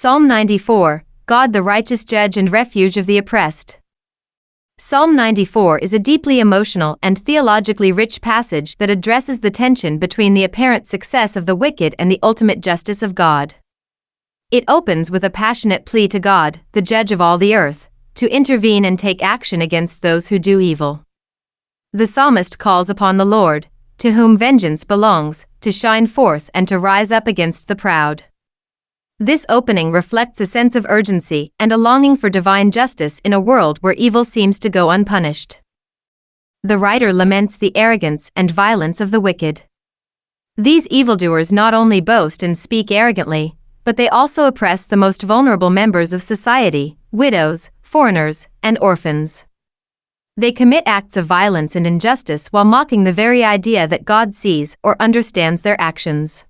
Psalm 94, God the righteous judge and refuge of the oppressed. Psalm 94 is a deeply emotional and theologically rich passage that addresses the tension between the apparent success of the wicked and the ultimate justice of God. It opens with a passionate plea to God, the judge of all the earth, to intervene and take action against those who do evil. The psalmist calls upon the Lord, to whom vengeance belongs, to shine forth and to rise up against the proud. This opening reflects a sense of urgency and a longing for divine justice in a world where evil seems to go unpunished. The writer laments the arrogance and violence of the wicked. These evildoers not only boast and speak arrogantly, but they also oppress the most vulnerable members of society, widows, foreigners, and orphans. They commit acts of violence and injustice while mocking the very idea that God sees or understands their actions.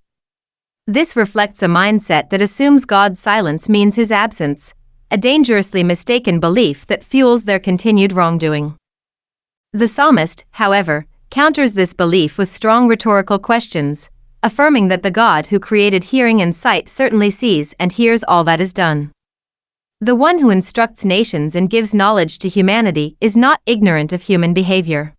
This reflects a mindset that assumes God's silence means his absence, a dangerously mistaken belief that fuels their continued wrongdoing. The psalmist, however, counters this belief with strong rhetorical questions, affirming that the God who created hearing and sight certainly sees and hears all that is done. The one who instructs nations and gives knowledge to humanity is not ignorant of human behavior.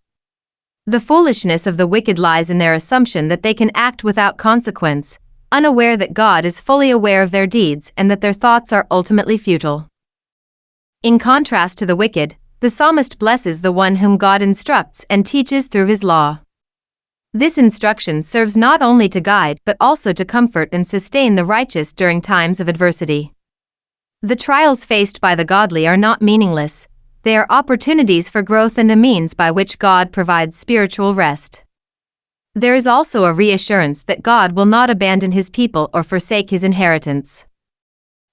The foolishness of the wicked lies in their assumption that they can act without consequence, unaware that God is fully aware of their deeds and that their thoughts are ultimately futile. In contrast to the wicked, the psalmist blesses the one whom God instructs and teaches through his law. This instruction serves not only to guide but also to comfort and sustain the righteous during times of adversity. The trials faced by the godly are not meaningless, they are opportunities for growth and a means by which God provides spiritual rest. There is also a reassurance that God will not abandon his people or forsake his inheritance.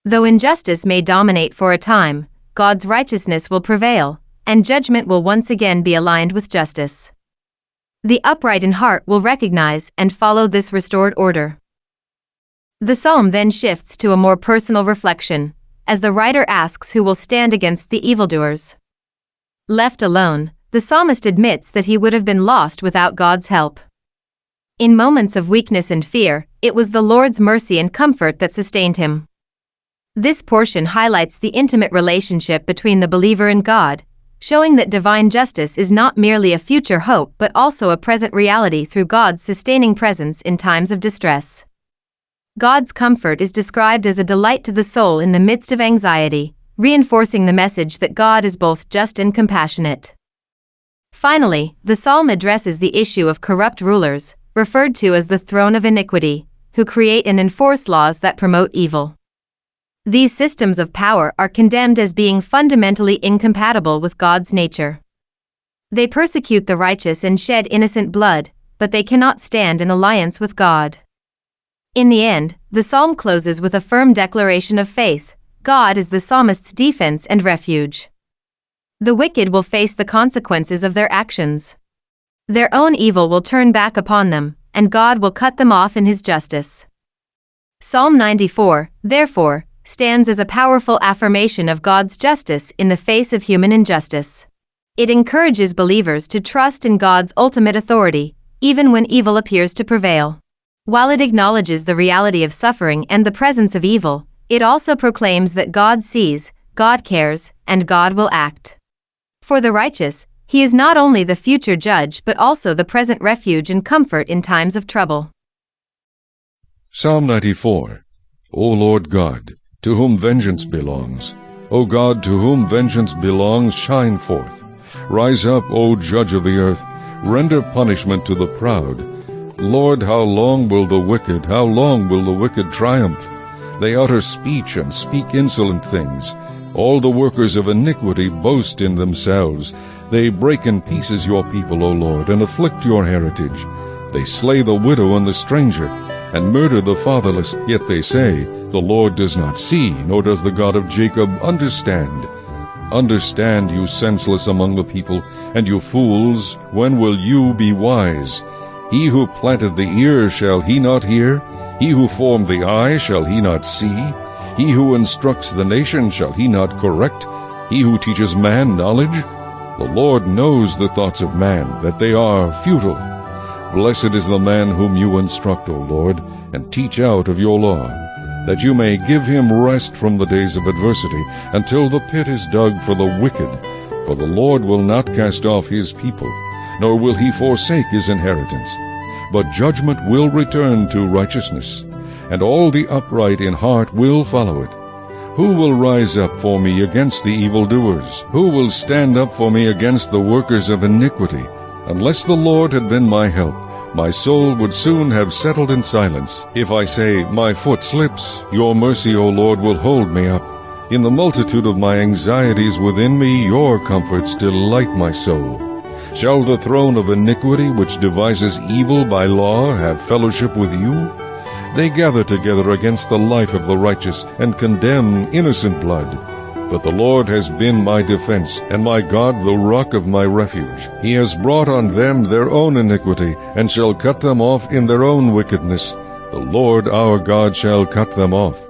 Though injustice may dominate for a time, God's righteousness will prevail, and judgment will once again be aligned with justice. The upright in heart will recognize and follow this restored order. The psalm then shifts to a more personal reflection, as the writer asks who will stand against the evildoers. Left alone, the psalmist admits that he would have been lost without God's help. In moments of weakness and fear, it was the Lord's mercy and comfort that sustained him. This portion highlights the intimate relationship between the believer and God, showing that divine justice is not merely a future hope but also a present reality through God's sustaining presence in times of distress. God's comfort is described as a delight to the soul in the midst of anxiety, reinforcing the message that God is both just and compassionate. Finally, the psalm addresses the issue of corrupt rulers, referred to as the throne of iniquity, who create and enforce laws that promote evil. These systems of power are condemned as being fundamentally incompatible with God's nature. They persecute the righteous and shed innocent blood, but they cannot stand in alliance with God. In the end, the psalm closes with a firm declaration of faith: God is the psalmist's defense and refuge. The wicked will face the consequences of their actions. Their own evil will turn back upon them, and God will cut them off in his justice. Psalm 94, therefore, stands as a powerful affirmation of God's justice in the face of human injustice. It encourages believers to trust in God's ultimate authority, even when evil appears to prevail. While it acknowledges the reality of suffering and the presence of evil, it also proclaims that God sees, God cares, and God will act. For the righteous, he is not only the future judge but also the present refuge and comfort in times of trouble. Psalm 94. O Lord God, to whom vengeance belongs, O God, to whom vengeance belongs, shine forth. Rise up, O Judge of the earth, render punishment to the proud. Lord, how long will the wicked triumph? They utter speech and speak insolent things. All the workers of iniquity boast in themselves. They break in pieces your people, O Lord, and afflict your heritage. They slay the widow and the stranger, and murder the fatherless. Yet they say, the Lord does not see, nor does the God of Jacob understand. Understand, you senseless among the people, and you fools, when will you be wise? He who planted the ear, shall he not hear? He who formed the eye, shall he not see? He who instructs the nation, shall he not correct? He who teaches man knowledge? The Lord knows the thoughts of man, that they are futile. Blessed is the man whom you instruct, O Lord, and teach out of your law. that you may give him rest from the days of adversity, until the pit is dug for the wicked. For the Lord will not cast off his people, nor will he forsake his inheritance. But judgment will return to righteousness, and all the upright in heart will follow it. Who will rise up for me against the evildoers? Who will stand up for me against the workers of iniquity? Unless the Lord had been my help, my soul would soon have settled in silence. If I say, my foot slips, your mercy, O Lord, will hold me up. In the multitude of my anxieties within me, your comforts delight my soul. Shall the throne of iniquity, which devises evil by law, have fellowship with you? They gather together against the life of the righteous, and condemn innocent blood. But the Lord has been my defense, and my God the rock of my refuge. He has brought on them their own iniquity, and shall cut them off in their own wickedness. The Lord our God shall cut them off.